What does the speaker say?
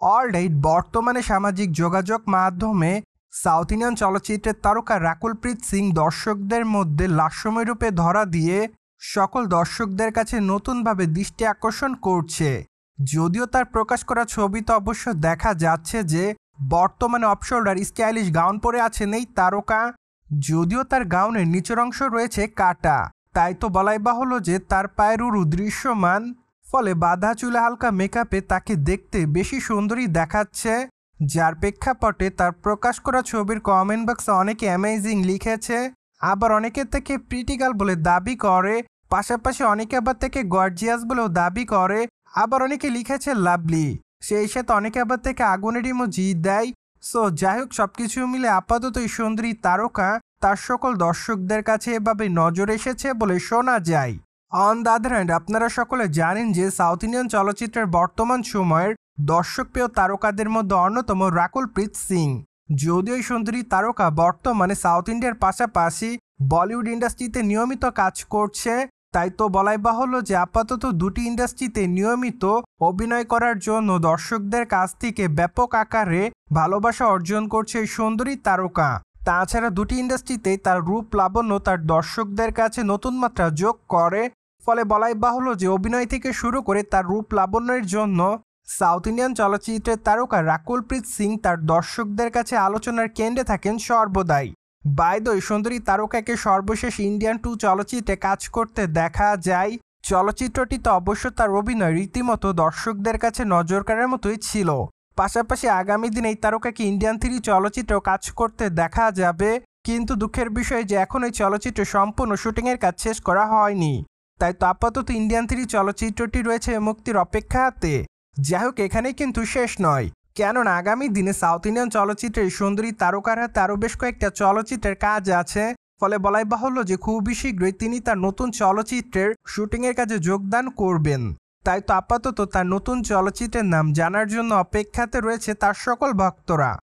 Alright, বর্তমানে সামাজিক যোগাযোগ মাধ্যমে সাউথ ইন্ডিয়ান চলচ্চিত্রের তারকা রাকুল প্রীত সিং দর্শকদের মধ্যে লাস্যময় রূপে ধরা দিয়ে সকল দর্শকদের কাছে নতুনভাবে দৃষ্টি আকর্ষণ করছে। যদিও তার প্রকাশ করা ছবিতে অবশ্য দেখা যাচ্ছে যে বর্তমানে অফশোল্ডার স্টাইলিশ গাউন পরে আছেন এই তারকা। যদিও তার গাউনের নিচের অংশ রয়েছে কাটা, তাই তো বলাই বাহুল্য যে তার পায়ের উরু দৃশ্যমান, ফলে বাঁধা চুলে হালকা মেকআপে তাকে দেখতে বেশি সুন্দরী দেখাচ্ছে। যার প্রেক্ষাপটে তার প্রকাশ করা ছবির কমেন্ট বক্সে অনেকে অ্যামেজিং লিখেছে, আবার অনেকের থেকে প্রিটিগাল বলে দাবি করে, পাশাপাশি অনেকে আবার থেকে গর্জিয়াস বলেও দাবি করে, আবার অনেকে লিখেছে লাভলি, সেই সাথে অনেকে আবার থেকে আগুনের ইমোজি দেয়। সো যাই হোক, সবকিছু মিলে আপাতত এই সুন্দরী তারকা তার সকল দর্শকদের কাছে এভাবে নজর এসেছে বলে শোনা যায়। অন দ্য আদার হ্যান্ড, আপনারা সকলে জানেন যে সাউথ ইন্ডিয়ান চলচ্চিত্রের বর্তমান সময়ের দর্শকপ্রিয় তারকাদের মধ্যে অন্যতম রাকুল প্রীত সিং। যদিও এই সুন্দরী তারকা বর্তমানে সাউথ ইন্ডিয়ার পাশাপাশি বলিউড ইন্ডাস্ট্রিতে নিয়মিত কাজ করছে, তাই তো বলাই বাহুল্য যে আপাতত দুটি ইন্ডাস্ট্রিতে নিয়মিত অভিনয় করার জন্য দর্শকদের কাছ থেকে ব্যাপক আকারে ভালোবাসা অর্জন করছে এই সুন্দরী তারকা। তাছাড়া দুটি ইন্ডাস্ট্রিতেই তার রূপ লাবণ্য তার দর্শকদের কাছে নতুন মাত্রা যোগ করে, ফলে বলাই বাহুল্য যে অভিনয় থেকে শুরু করে তার রূপ লাবণ্যের জন্য সাউথ ইন্ডিয়ান চলচ্চিত্রের তারকা রাকুল প্রীত সিং তার দর্শকদের কাছে আলোচনার কেন্দ্রে থাকেন সর্বদাই। বাই দ্য ওয়ে, সুন্দরী তারকাকে সর্বশেষ ইন্ডিয়ান 2 চলচ্চিত্রে কাজ করতে দেখা যায়। চলচ্চিত্রটিতে অবশ্য তার অভিনয় রীতিমতো দর্শকদের কাছে নজর কাড়ার মতোই ছিল। পাশাপাশি আগামী দিনে এই তারকাকে ইন্ডিয়ান 3 চলচ্চিত্রেও কাজ করতে দেখা যাবে, কিন্তু দুঃখের বিষয় যে এখন এই চলচ্চিত্রে সম্পূর্ণ শুটিংয়ের কাজ শেষ করা হয়নি, তাই তো আপাতত ইন্ডিয়ান 3 চলচ্চিত্রটি রয়েছে মুক্তির অপেক্ষাতে। যাই হোক, এখানেই কিন্তু শেষ নয়, কেননা আগামী দিনে সাউথ ইন্ডিয়ান চলচ্চিত্রের সুন্দরী তারকার হাতে আরও বেশ কয়েকটা চলচ্চিত্রের কাজ আছে, ফলে বলাই বাহুল্য যে খুবই শীঘ্রই তিনি তার নতুন চলচ্চিত্রের শুটিংয়ের কাজে যোগদান করবেন। তাই তো আপাতত তার নতুন চলচ্চিত্রের নাম জানার জন্য অপেক্ষাতে রয়েছে তার সকল ভক্তরা।